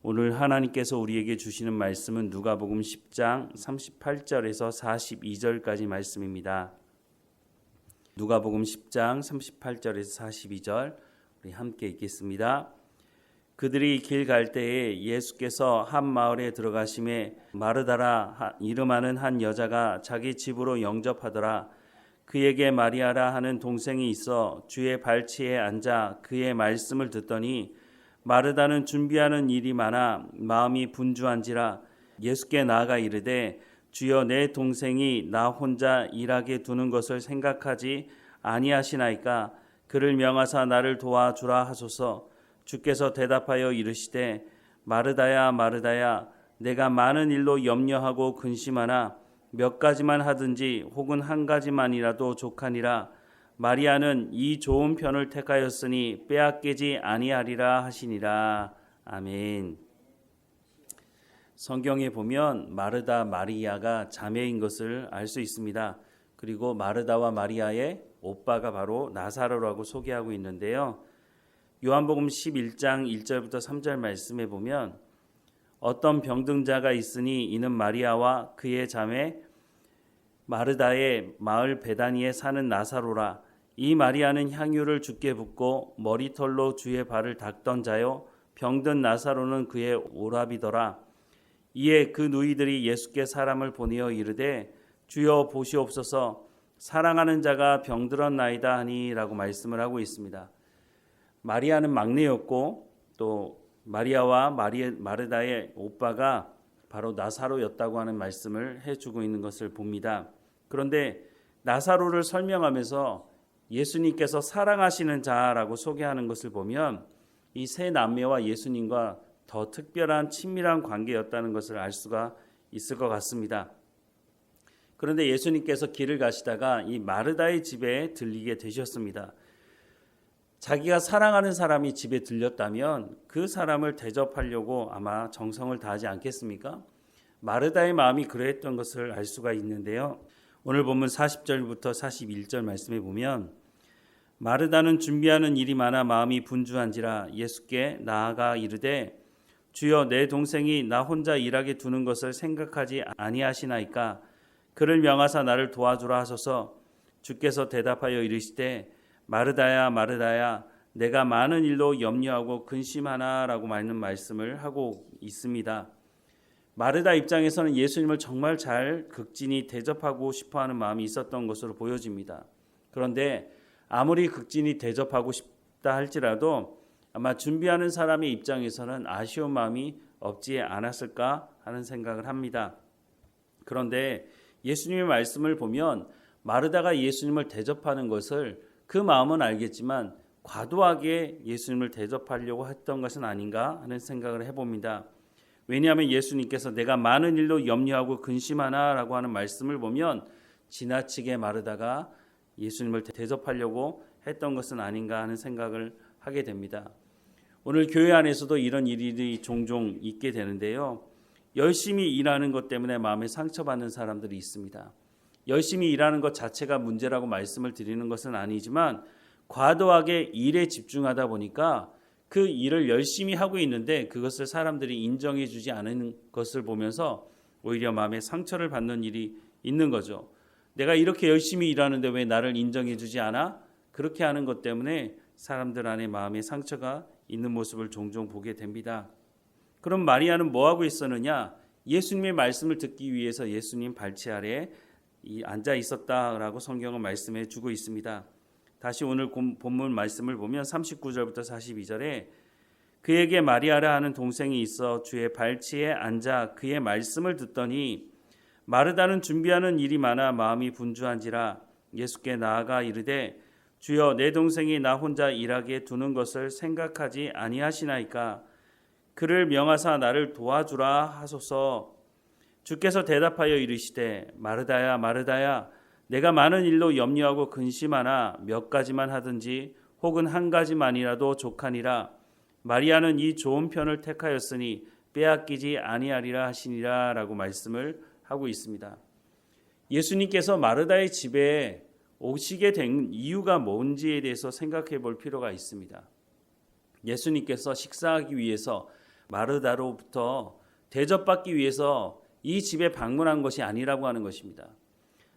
오늘 하나님께서 우리에게 주시는 말씀은 누가복음 10장 38절에서 42절까지 말씀입니다. 누가복음 10장 38절에서 42절 우리 함께 읽겠습니다. 그들이 길 갈 때에 예수께서 한 마을에 들어가심에 마르다라 이름하는 한 여자가 자기 집으로 영접하더라. 그에게 마리아라 하는 동생이 있어 주의 발치에 앉아 그의 말씀을 듣더니 마르다는 준비하는 일이 많아 마음이 분주한지라 예수께 나아가 이르되 주여 내 동생이 나 혼자 일하게 두는 것을 생각하지 아니하시나이까. 그를 명하사 나를 도와주라 하소서. 주께서 대답하여 이르시되 마르다야 마르다야 내가 많은 일로 염려하고 근심하나 몇 가지만 하든지 혹은 한 가지만이라도 족하니라. 마리아는 이 좋은 편을 택하였으니 빼앗기지 아니하리라 하시니라. 아멘. 성경에 보면 마르다 마리아가 자매인 것을 알 수 있습니다. 그리고 마르다와 마리아의 오빠가 바로 나사로라고 소개하고 있는데요. 요한복음 11장 1절부터 3절 말씀에 보면 어떤 병든자가 있으니 이는 마리아와 그의 자매 마르다의 마을 베다니에 사는 나사로라. 이 마리아는 향유를 주께 붓고 머리털로 주의 발을 닦던 자요 병든 나사로는 그의 오라비더라. 이에 그 누이들이 예수께 사람을 보내어 이르되 주여 보시옵소서 사랑하는 자가 병들었나이다 하니라고 말씀을 하고 있습니다. 마리아는 막내였고 또 마리아와 마르다의 오빠가 바로 나사로였다고 하는 말씀을 해주고 있는 것을 봅니다. 그런데 나사로를 설명하면서 예수님께서 사랑하시는 자라고 소개하는 것을 보면 이 세 남매와 예수님과 더 특별한 친밀한 관계였다는 것을 알 수가 있을 것 같습니다. 그런데 예수님께서 길을 가시다가 이 마르다의 집에 들리게 되셨습니다. 자기가 사랑하는 사람이 집에 들렸다면 그 사람을 대접하려고 아마 정성을 다하지 않겠습니까? 마르다의 마음이 그러했던 것을 알 수가 있는데요. 오늘 본문 40절부터 41절 말씀에 보면 마르다는 준비하는 일이 많아 마음이 분주한지라 예수께 나아가 이르되 주여 내 동생이 나 혼자 일하게 두는 것을 생각하지 아니하시나이까. 그를 명하사 나를 도와주라 하소서. 주께서 대답하여 이르시되 마르다야 마르다야 내가 많은 일로 염려하고 근심하나라고 많은 말씀을 하고 있습니다. 마르다 입장에서는 예수님을 정말 잘 극진히 대접하고 싶어하는 마음이 있었던 것으로 보여집니다. 그런데 아무리 극진히 대접하고 싶다 할지라도 아마 준비하는 사람의 입장에서는 아쉬운 마음이 없지 않았을까 하는 생각을 합니다. 그런데 예수님의 말씀을 보면 마르다가 예수님을 대접하는 것을 그 마음은 알겠지만 과도하게 예수님을 대접하려고 했던 것은 아닌가 하는 생각을 해봅니다. 왜냐하면 예수님께서 내가 많은 일로 염려하고 근심하나라고 하는 말씀을 보면 지나치게 마르다가 예수님을 대접하려고 했던 것은 아닌가 하는 생각을 하게 됩니다. 오늘 교회 안에서도 이런 일이 종종 있게 되는데요. 열심히 일하는 것 때문에 마음에 상처받는 사람들이 있습니다. 열심히 일하는 것 자체가 문제라고 말씀을 드리는 것은 아니지만 과도하게 일에 집중하다 보니까 그 일을 열심히 하고 있는데 그것을 사람들이 인정해 주지 않는 것을 보면서 오히려 마음에 상처를 받는 일이 있는 거죠. 내가 이렇게 열심히 일하는데 왜 나를 인정해 주지 않아? 그렇게 하는 것 때문에 사람들 안에 마음에 상처가 있는 모습을 종종 보게 됩니다. 그럼 마리아는 뭐 하고 있었느냐? 예수님의 말씀을 듣기 위해서 예수님 발치 아래에 앉아 있었다라고 성경은 말씀해 주고 있습니다. 다시 오늘 본문 말씀을 보면 39절부터 42절에 그에게 마리아라 하는 동생이 있어 주의 발치에 앉아 그의 말씀을 듣더니 마르다는 준비하는 일이 많아 마음이 분주한지라 예수께 나아가 이르되 주여 내 동생이 나 혼자 일하게 두는 것을 생각하지 아니하시나이까. 그를 명하사 나를 도와주라 하소서. 주께서 대답하여 이르시되 마르다야 마르다야 내가 많은 일로 염려하고 근심하나 몇 가지만 하든지 혹은 한 가지만이라도 족하니라. 마리아는 이 좋은 편을 택하였으니 빼앗기지 아니하리라 하시니라 라고 말씀을 하고 있습니다. 예수님께서 마르다의 집에 오시게 된 이유가 뭔지에 대해서 생각해 볼 필요가 있습니다. 예수님께서 식사하기 위해서 마르다로부터 대접받기 위해서 이 집에 방문한 것이 아니라고 하는 것입니다.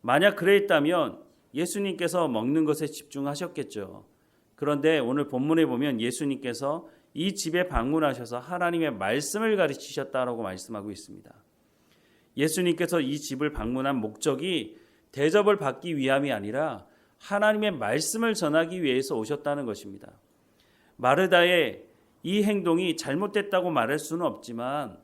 만약 그랬다면 예수님께서 먹는 것에 집중하셨겠죠. 그런데 오늘 본문에 보면 예수님께서 이 집에 방문하셔서 하나님의 말씀을 가르치셨다라고 말씀하고 있습니다. 예수님께서 이 집을 방문한 목적이 대접을 받기 위함이 아니라 하나님의 말씀을 전하기 위해서 오셨다는 것입니다. 마르다의 이 행동이 잘못됐다고 말할 수는 없지만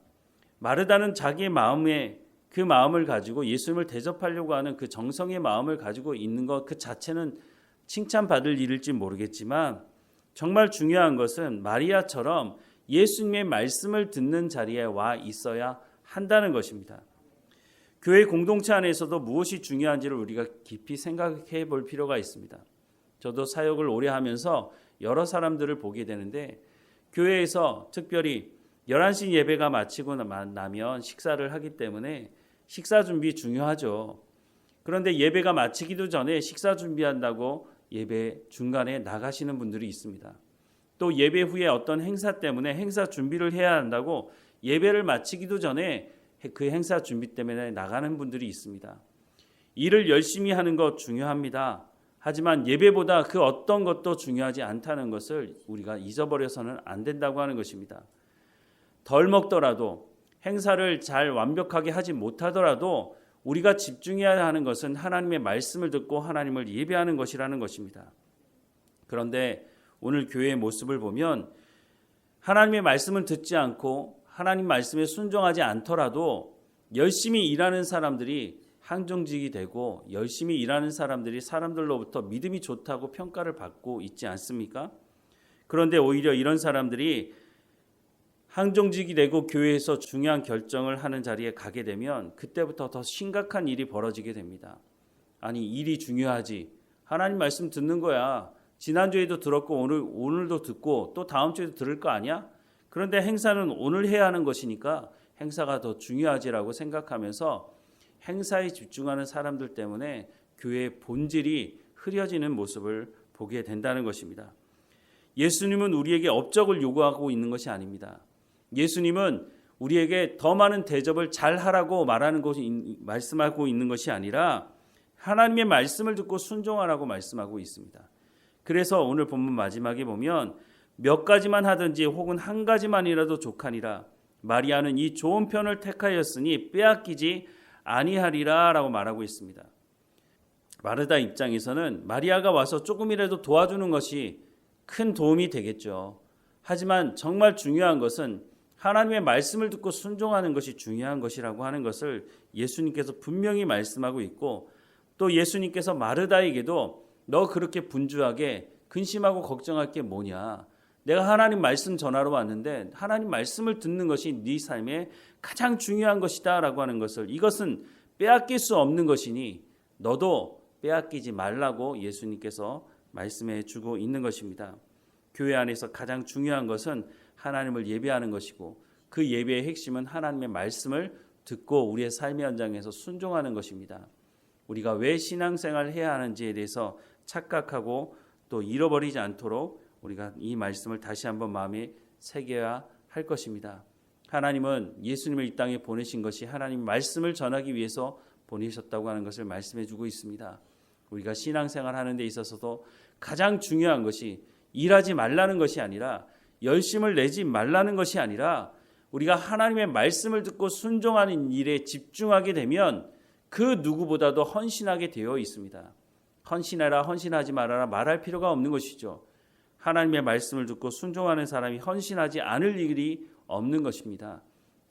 마르다는 자기의 마음에 그 마음을 가지고 예수님을 대접하려고 하는 그 정성의 마음을 가지고 있는 것 그 자체는 칭찬받을 일일지 모르겠지만 정말 중요한 것은 마리아처럼 예수님의 말씀을 듣는 자리에 와 있어야 한다는 것입니다. 교회 공동체 안에서도 무엇이 중요한지를 우리가 깊이 생각해 볼 필요가 있습니다. 저도 사역을 오래 하면서 여러 사람들을 보게 되는데 교회에서 특별히 11시 예배가 마치고 나면 식사를 하기 때문에 식사 준비 중요하죠. 그런데 예배가 마치기도 전에 식사 준비한다고 예배 중간에 나가시는 분들이 있습니다. 또 예배 후에 어떤 행사 때문에 행사 준비를 해야 한다고 예배를 마치기도 전에 그 행사 준비 때문에 나가는 분들이 있습니다. 일을 열심히 하는 것 중요합니다. 하지만 예배보다 그 어떤 것도 중요하지 않다는 것을 우리가 잊어버려서는 안 된다고 하는 것입니다. 덜 먹더라도 행사를 잘 완벽하게 하지 못하더라도 우리가 집중해야 하는 것은 하나님의 말씀을 듣고 하나님을 예배하는 것이라는 것입니다. 그런데 오늘 교회의 모습을 보면 하나님의 말씀을 듣지 않고 하나님 말씀에 순종하지 않더라도 열심히 일하는 사람들이 항정직이 되고 열심히 일하는 사람들이 사람들로부터 믿음이 좋다고 평가를 받고 있지 않습니까? 그런데 오히려 이런 사람들이 항정직이 되고 교회에서 중요한 결정을 하는 자리에 가게 되면 그때부터 더 심각한 일이 벌어지게 됩니다. 아니 일이 중요하지. 하나님 말씀 듣는 거야. 지난주에도 들었고 오늘도 듣고 또 다음 주에도 들을 거 아니야? 그런데 행사는 오늘 해야 하는 것이니까 행사가 더 중요하지라고 생각하면서 행사에 집중하는 사람들 때문에 교회의 본질이 흐려지는 모습을 보게 된다는 것입니다. 예수님은 우리에게 업적을 요구하고 있는 것이 아닙니다. 예수님은 우리에게 더 많은 대접을 잘 하라고 말씀하고 있는 것이 아니라 하나님의 말씀을 듣고 순종하라고 말씀하고 있습니다. 그래서 오늘 본문 마지막에 보면 몇 가지만 하든지 혹은 한 가지만이라도 족하니라 마리아는 이 좋은 편을 택하였으니 빼앗기지 아니하리라 라고 말하고 있습니다. 마르다 입장에서는 마리아가 와서 조금이라도 도와주는 것이 큰 도움이 되겠죠. 하지만 정말 중요한 것은 하나님의 말씀을 듣고 순종하는 것이 중요한 것이라고 하는 것을 예수님께서 분명히 말씀하고 있고 또 예수님께서 마르다에게도 너 그렇게 분주하게 근심하고 걱정할 게 뭐냐. 내가 하나님 말씀 전하러 왔는데 하나님 말씀을 듣는 것이 네 삶에 가장 중요한 것이다 라고 하는 것을 이것은 빼앗길 수 없는 것이니 너도 빼앗기지 말라고 예수님께서 말씀해 주고 있는 것입니다. 교회 안에서 가장 중요한 것은 하나님을 예배하는 것이고 그 예배의 핵심은 하나님의 말씀을 듣고 우리의 삶의 현장에서 순종하는 것입니다. 우리가 왜 신앙생활을 해야 하는지에 대해서 착각하고 또 잃어버리지 않도록 우리가 이 말씀을 다시 한번 마음에 새겨야 할 것입니다. 하나님은 예수님을 이 땅에 보내신 것이 하나님 말씀을 전하기 위해서 보내셨다고 하는 것을 말씀해 주고 있습니다. 우리가 신앙생활 하는 데 있어서도 가장 중요한 것이 일하지 말라는 것이 아니라 열심을 내지 말라는 것이 아니라 우리가 하나님의 말씀을 듣고 순종하는 일에 집중하게 되면 그 누구보다도 헌신하게 되어 있습니다. 헌신해라 헌신하지 말아라 말할 필요가 없는 것이죠. 하나님의 말씀을 듣고 순종하는 사람이 헌신하지 않을 일이 없는 것입니다.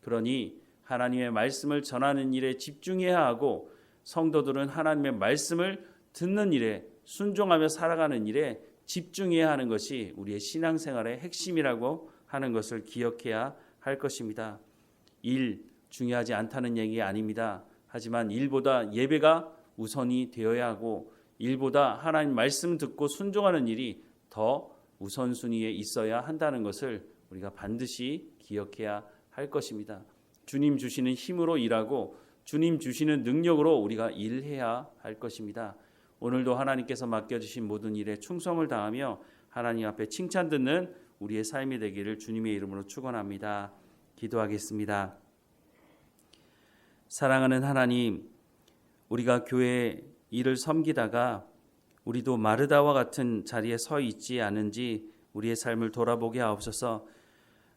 그러니 하나님의 말씀을 전하는 일에 집중해야 하고 성도들은 하나님의 말씀을 듣는 일에 순종하며 살아가는 일에 집중해야 하는 것이 우리의 신앙생활의 핵심이라고 하는 것을 기억해야 할 것입니다. 일 중요하지 않다는 얘기 아닙니다. 하지만 일보다 예배가 우선이 되어야 하고 일보다 하나님 말씀 듣고 순종하는 일이 더 우선순위에 있어야 한다는 것을 우리가 반드시 기억해야 할 것입니다. 주님 주시는 힘으로 일하고 주님 주시는 능력으로 우리가 일해야 할 것입니다. 오늘도 하나님께서 맡겨주신 모든 일에 충성을 다하며 하나님 앞에 칭찬 듣는 우리의 삶이 되기를 주님의 이름으로 축원합니다. 기도하겠습니다. 사랑하는 하나님, 우리가 교회 일을 섬기다가 우리도 마르다와 같은 자리에 서 있지 않은지 우리의 삶을 돌아보게 하옵소서.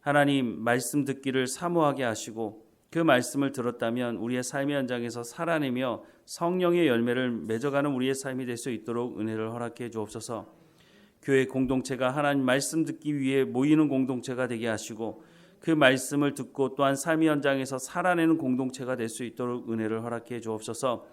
하나님, 말씀 듣기를 사모하게 하시고 그 말씀을 들었다면 우리의 삶의 현장에서 살아내며 성령의 열매를 맺어가는 우리의 삶이 될 수 있도록 은혜를 허락해 주옵소서. 교회 공동체가 하나님 말씀 듣기 위해 모이는 공동체가 되게 하시고 그 말씀을 듣고 또한 삶의 현장에서 살아내는 공동체가 될 수 있도록 은혜를 허락해 주옵소서.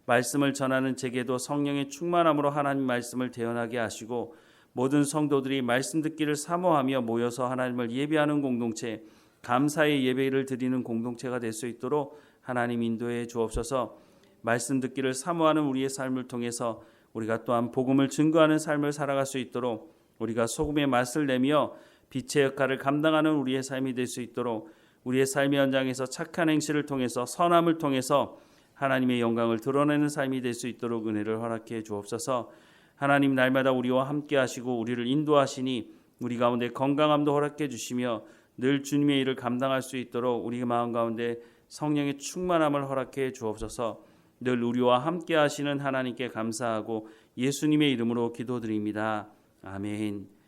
말씀을 전하는 제게도 성령의 충만함으로 하나님 말씀을 대언하게 하시고 모든 성도들이 말씀 듣기를 사모하며 모여서 하나님을 예배하는 공동체, 감사의 예배를 드리는 공동체가 될 수 있도록 하나님 인도해 주옵소서. 말씀 듣기를 사모하는 우리의 삶을 통해서 우리가 또한 복음을 증거하는 삶을 살아갈 수 있도록 우리가 소금의 맛을 내며 빛의 역할을 감당하는 우리의 삶이 될 수 있도록 우리의 삶의 현장에서 착한 행실을 통해서 선함을 통해서 하나님의 영광을 드러내는 삶이 될 수 있도록 은혜를 허락해 주옵소서. 하나님, 날마다 우리와 함께 하시고 우리를 인도하시니 우리 가운데 건강함도 허락해 주시며 늘 주님의 일을 감당할 수 있도록 우리 마음 가운데 성령의 충만함을 허락해 주옵소서. 늘 우리와 함께 하시는 하나님께 감사하고 예수님의 이름으로 기도드립니다. 아멘.